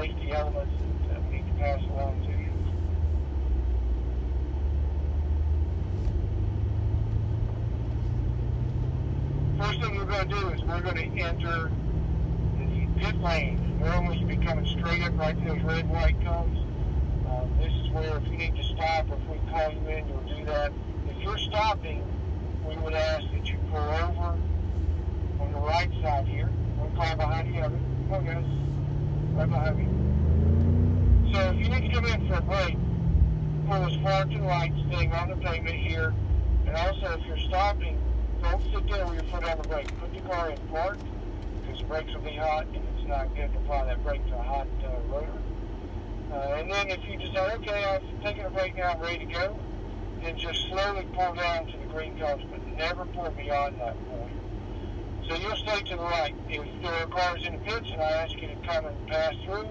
safety elements that we need to pass along to you. First thing we're going to do is we're going to enter the pit lane. Normally you'd be coming straight up right to those red white cones. This is where if you need to stop or if we call you in, you'll do that. If you're stopping, we would ask that you pull over on the right side here. One car behind the other. Come on, guys. Right behind me. So if you need to come in for a break, pull as far to the right, staying on the pavement here. And also, if you're stopping, don't sit there with your foot on the brake. Put the car in park, because the brakes will be hot, and it's not good to apply that brake to a hot rotor. And then if you decide, okay, I've taken a break now, I'm ready to go, then just slowly pull down to the green cones, but never pull beyond that point. So you'll stay to the right. If there are cars in the pits and I ask you to come and pass through,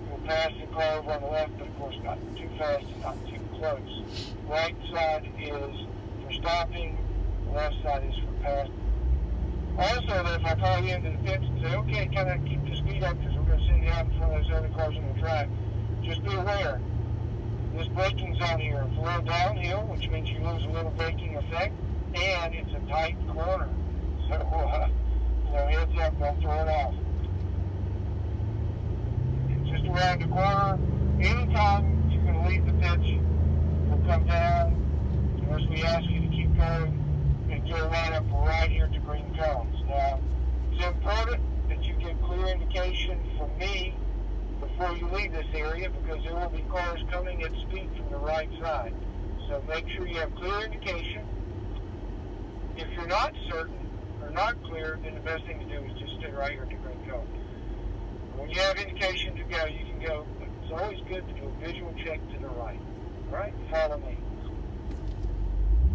you'll pass the car over on the left, but of course not too fast and not too close. Right side is for stopping, the left side is for passing. Also, if I call you into the pits and say, okay, kind of keep the speed up because we're going to send you out in front of those other cars on the track, just be aware, this braking zone here is a little downhill, which means you lose a little braking effect, and it's a tight corner. So, heads up, don't throw it off. It's just around the corner. Anytime you're going to leave the pitch, you'll come down, unless we ask you to keep going, and you'll line up right here at the green cones. Now, it's important that you get clear indication from me before you leave this area, because there will be cars coming at speed from the right side. So make sure you have clear indication. If you're not certain or not clear, then the best thing to do is just stay right here at the green cone. When you have indication to go, you can go, but it's always good to do a visual check to the right. All right? Follow me.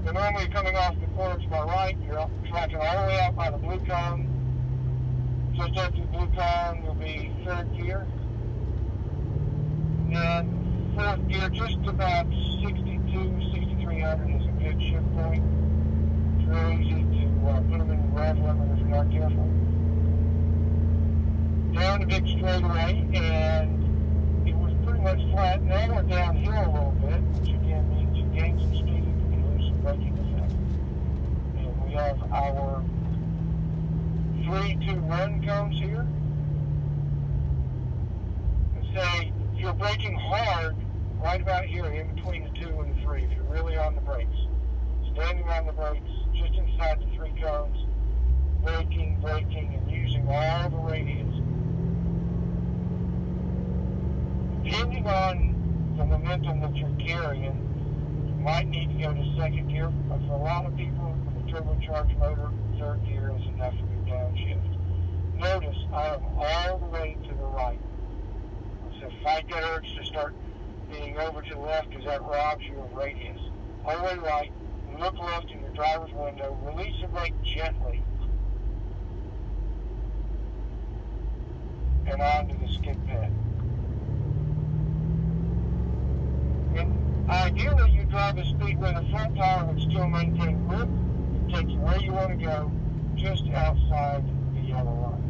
So normally coming off the corner to my right, you're tracking all the way out by the blue cone. Just after the blue cone, you'll be third gear. And fourth gear, just about 6,300 is a good shift point. It's real easy to put them in the rev limit if you're not careful. Down the big straightaway, and it was pretty much flat. Now we're downhill a little bit, which again means you gain some speed and lose some braking effect. And we have our 3, 2, 1 cones here. Let's say if you're braking hard, right about here, in between the 2 and the 3, if you're really on the brakes. Standing on the brakes, just inside the 3 cones, braking, and using all the radius. Depending on the momentum that you're carrying, you might need to go to second gear, but for a lot of people, with a turbocharged motor, third gear is enough for your downshift. Notice, I am all the way to the right. So fight that urge to start being over to the left, because that robs you of radius. All the way right, look left in your driver's window, release the brake gently, and onto the skid pad. And ideally, you drive a speed where the front tire would still maintain grip and take you where you want to go, just outside the yellow line.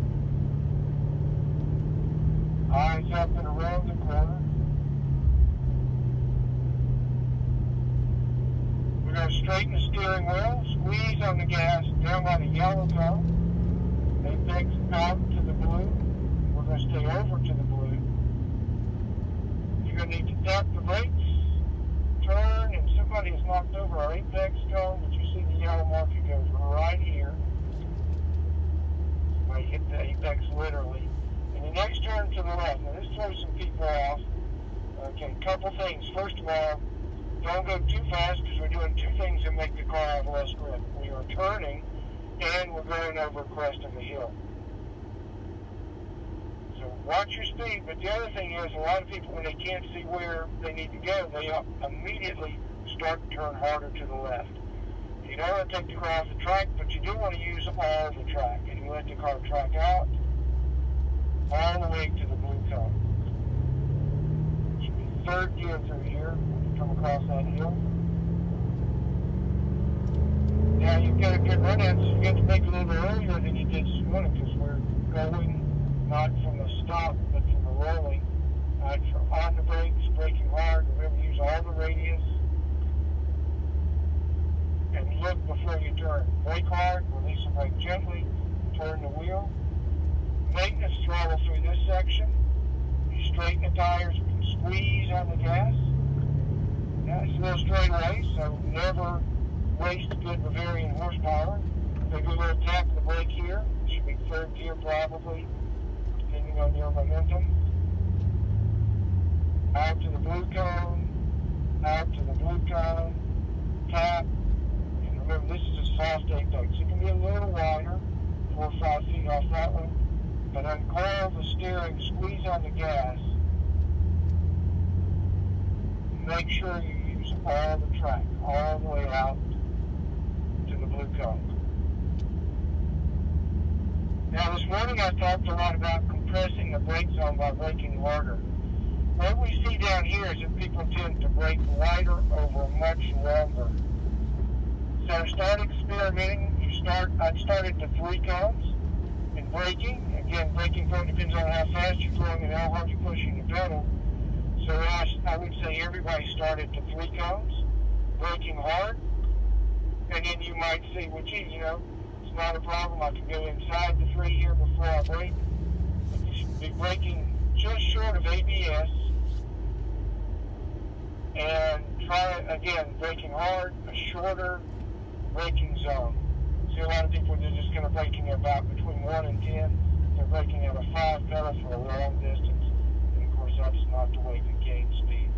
Eyes up and around the corner. We're going to straighten the steering wheel, squeeze on the gas down by the yellow cone, apex out to the blue. We're going to stay over to the blue. You're going to need to tap the brakes, turn, and somebody has knocked over our apex cone, but you see the yellow mark, it goes right here. Somebody hit the apex literally. And the next turn to the left. Now this throws some people off. Okay, couple things. First of all, don't go too fast, because we're doing 2 things that make the car have less grip. We are turning, and we're going over a crest of a hill. So watch your speed, but the other thing is, a lot of people, when they can't see where they need to go, they immediately start to turn harder to the left. You don't want to take the car off the track, but you do want to use all the track, and you let the car track out all the way to the blue cone. Should be third gear through here when you come across that hill. Now you've got a good run out, so you got to make a little bit earlier than you did this morning, because we're going not from a stop, but from a rolling. On the brakes, braking hard. Remember, use all the radius. And look before you turn. Brake hard, release the brake gently, turn the wheel. Maintenance throttle through this section. You straighten the tires, squeeze on the gas. Yeah, it's a little straightaway, so never waste good Bavarian horsepower. Take a little tap of the brake here. It should be third gear probably, depending on your momentum. Out to the blue cone, out to the blue cone, tap. And remember, this is a soft apex. It can be a little wider, 4 or 5 feet off that one. But uncoil the steering, squeeze on the gas. Make sure you use all the track, all the way out to the blue cone. Now this morning I talked a lot about compressing the brake zone by braking harder. What we see down here is that people tend to brake lighter over much longer. So start experimenting. I'd start at the 3 cones in braking. Again, braking point depends on how fast you're going and how hard you're pushing the pedal. So I would say everybody start at the 3 cones, braking hard, and then you might say, well, gee, it's not a problem. I can go inside the 3 here before I brake. But you should be braking just short of ABS, and try, again, braking hard, a shorter braking zone. See, a lot of people, they're just kind of braking about between 1 and 10. They're braking at a 5 pedal for a long distance. And of course, that's not the way to gain speed.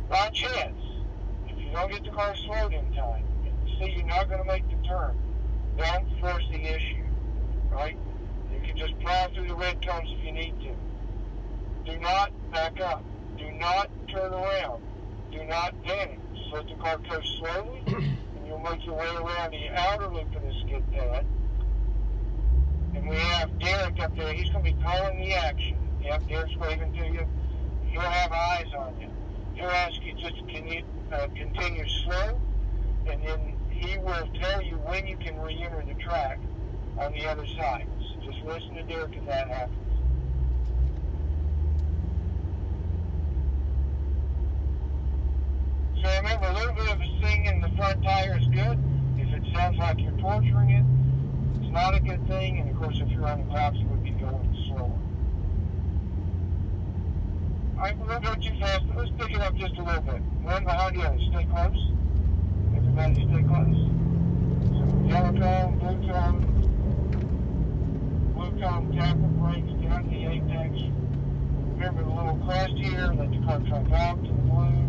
By chance, if you don't get the car slowed in time, and you see you're not going to make the turn, don't force the issue, right? You can just plow through the red cones if you need to. Do not back up. Do not turn around. Do not panic. Just let the car go slowly, and you'll make your way around the outer loop of the skid pad. And we have Derek up there. He's going to be calling the action. Yep, Derek's waving to you. He'll have eyes on you. He'll ask you just, can you continue slow? And then he will tell you when you can re-enter the track on the other side. So just listen to Derek if that happens. So remember, a little bit of a sing in the front tire is good. If it sounds like you're torturing it, it's not a good thing. And of course, if you're on the clouds, you would be going slower. Alright, we won't go too fast, but let's pick it up just a little bit. One behind the other. Stay close. Everybody stay close. So yellow cone, blue cone, tap the brakes down to the apex. Remember the little crest here, let the car come out to the blue.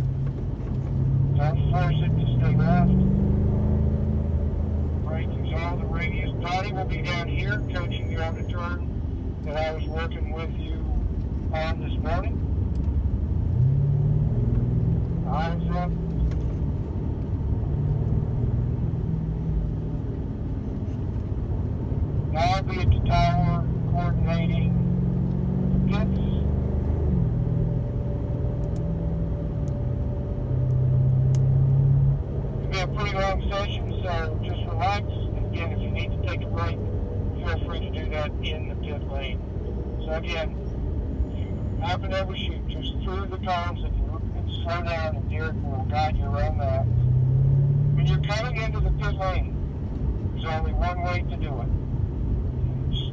Don't force it to stay left. Brake is all the radius. Dottie will be down here coaching you on the turn that I was working with you on this morning. Eyes up. Now I'll be at the tower coordinating the pits. It'll be a pretty long session, so just relax. And again, if you need to take a break, feel free to do that in the pit lane. So again, if you happen to overshoot, just through the cones and slow down, and Derek will guide you around that. When you're coming into the pit lane, there's only one way to do it.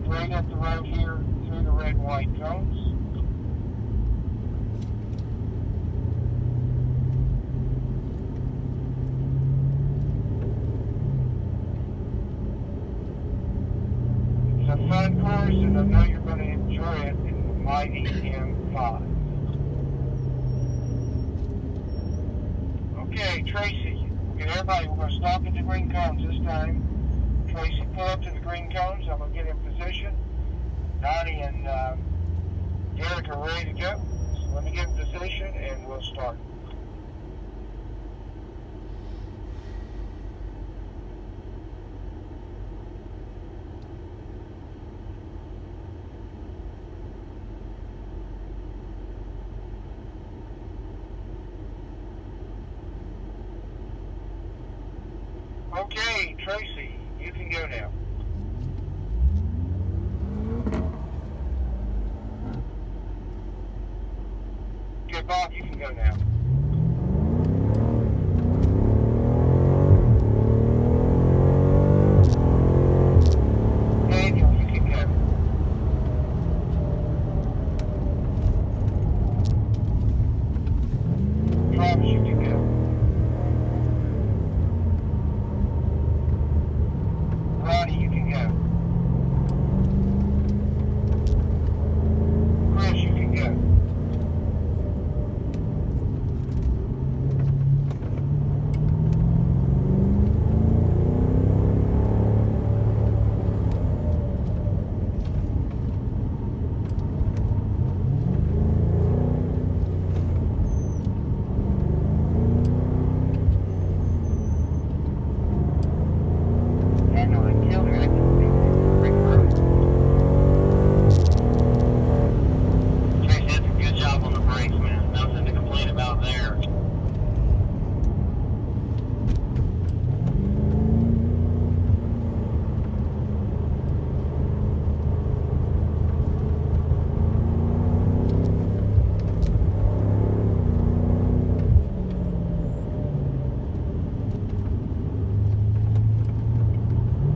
Straight up the road here through the red and white cones. It's a fun course, and I know you're going to enjoy it in the mighty M5. Okay, Tracey. Okay, everybody, we're going to stop at the green cones this time. Tracey, pull up to the green cones. I'm going to get in position. Donnie and Derek are ready to go. So let me get in position and we'll start. Okay, Tracey, you can go now. Bob, you can go now. Daniel, you can go. Travis, you can go. Ronnie, you can go. Chris, you can go. Daniel, I killed her. I can break through it. Tracy, that's a good job on the brakes, man. Nothing to complain about there.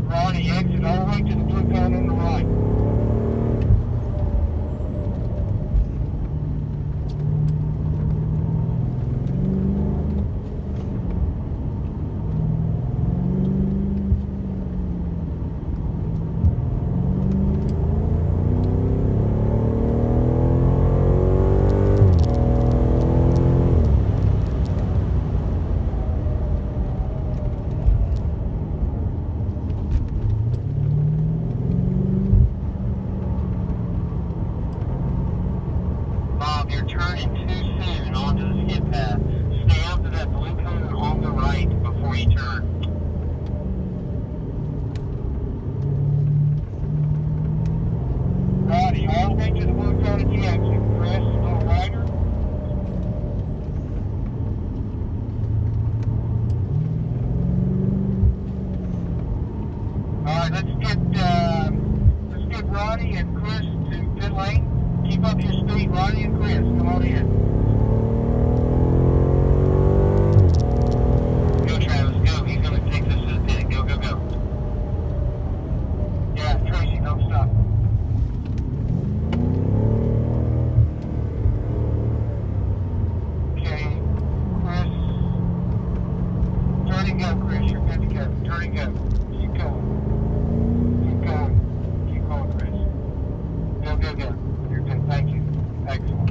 Ronnie, exit all the way to the blue cone on the right. Bob, you're turning too soon onto the skid path. Stay out to that blue cone on the right before you turn. Ronnie, all the way to the blue cone at the exit. Chris, a little wider. Alright, let's get Ronnie and Chris to pit lane. Keep up your speed, Ronnie and Chris. Come on in. Go, Travis, go. He's going to take this to the pit. Go, go, go. Yeah, Tracy, don't stop. Okay, Chris. Turn and go, Chris. You're good to go. Turn and go. Keep going. Keep going. Keep going, Chris. Go, go, go. You're good. Thank you. Excellent.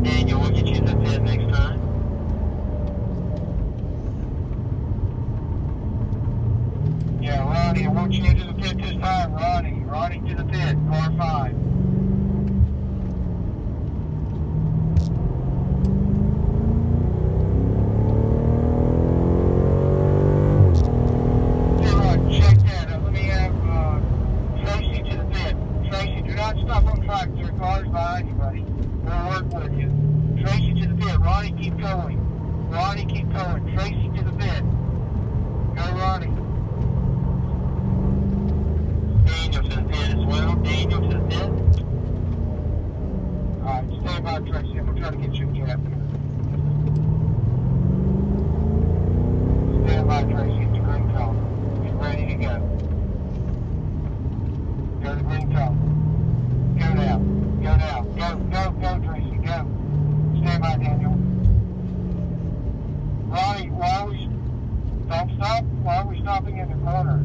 Daniel, we'll get you to the pit next time. Yeah, Ronnie, I want you into the pit this time. Ronnie to the pit. Car 5. Check that. Let me have Tracey to the pit. Tracey, do not stop on track. There are cars behind you, buddy. We'll work with you. Tracey to the pit. Ronnie, keep going. Ronnie, keep going. Tracey to the pit. Go, Ronnie. Daniel to the pit as well. Daniel to the pit. Alright, stand by, Tracey. I'm going to try to get you a cab here. Stand by, Tracey. It's a green cone. Get ready to go. Go to the green cone. Go now. Go now. Go, Tracey. Go. Stand by, Daniel. Ronnie, don't stop. Why are we stopping in the corner?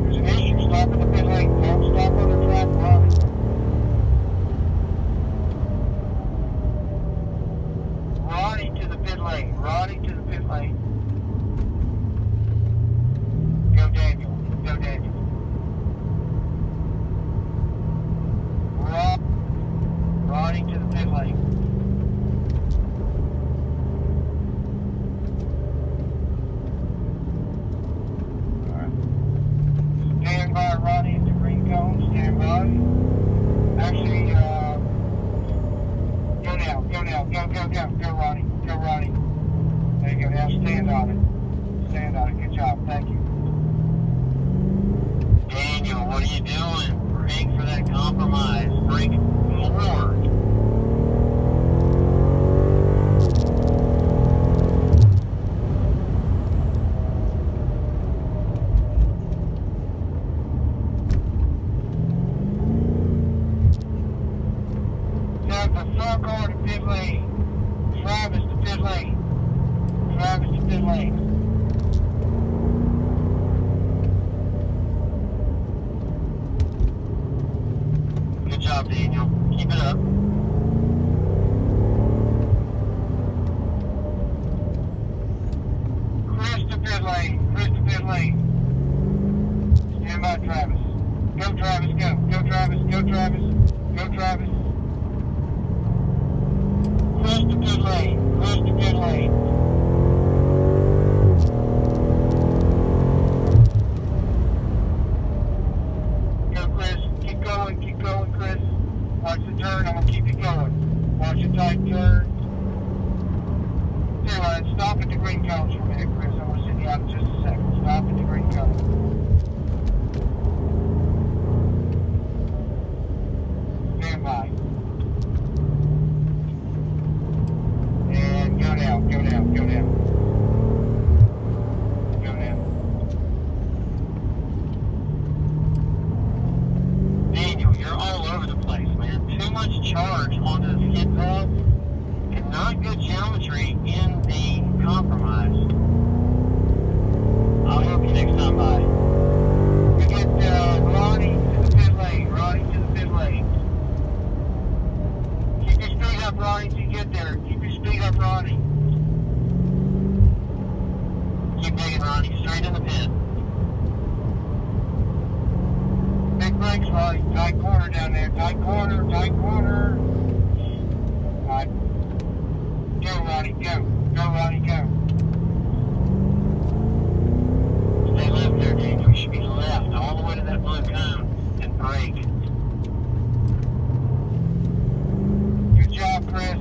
There's an issue. Stop in the pit lane. Don't stop on the track, Ronnie. Ronnie to the pit lane. Ronnie to the pit lane. Go, Daniel. Go, Daniel. Ronnie to the pit lane. Alright. Stand by, Ronnie, at the green cone. Stand by. Actually, go now. Go, Ronnie. Go, Ronnie. There you go. Now stand on it. Stand on it. Good job. Thank you. Daniel, what are you doing? crank for that compromise. Brake more. Now the front car to pit lane. Travis to pit lane. Travis to pit lane. Good job, Daniel. Keep it up. Chris to pit lane. Chris to pit lane. Stand by, Travis. Go, Travis, go. Go, Travis. Go, Travis. Go, Travis. Chris to pit lane. Chris to pit lane. Go, Chris. Keep going, Chris. Watch the turn. I'm going to keep you going. Watch the tight turn. Tell you what, stop at the green cones for a minute, Chris. I'm going to send you out in just a second. Stop at the green cones. Stand by. And go down, go down, go down. Go down. Daniel, you're all over the place, man. Too much charge onto the skid pad and not good geometry in the compromise. I'll help you next time by. We get Ronnie to the pit lane. Ronnie to the pit lane. Keep your speed up, Ronnie, till you get there. Keep your speed up, Ronnie. Keep digging, Ronnie. Straight in the pit. Big brakes, Ronnie. Tight corner down there. Tight corner, tight corner. All right. Go, Ronnie, go. Go, Ronnie, go. Stay left there, Daniel. You should be left all the way to that blue cone and brake. Good job, Chris.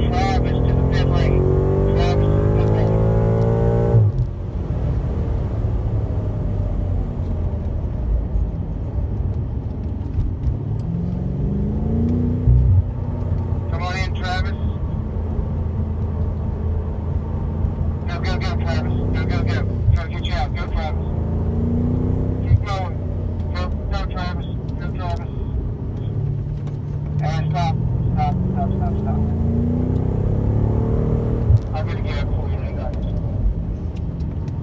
Travis to the pit lane. Travis to the pit lane. Come on in, Travis. Go, go, go, Travis. Go, go, go. Try to get you out. Go, Travis. Keep going. Go, go, Travis. Go, Travis. And stop. Stop, stop, stop, stop. I'm going to get up for you. Hang on.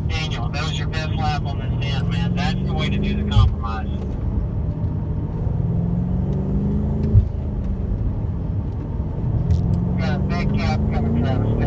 Daniel, that was your best lap on this end, man. That's the way to do the compromise. We got a big gap coming, Travis.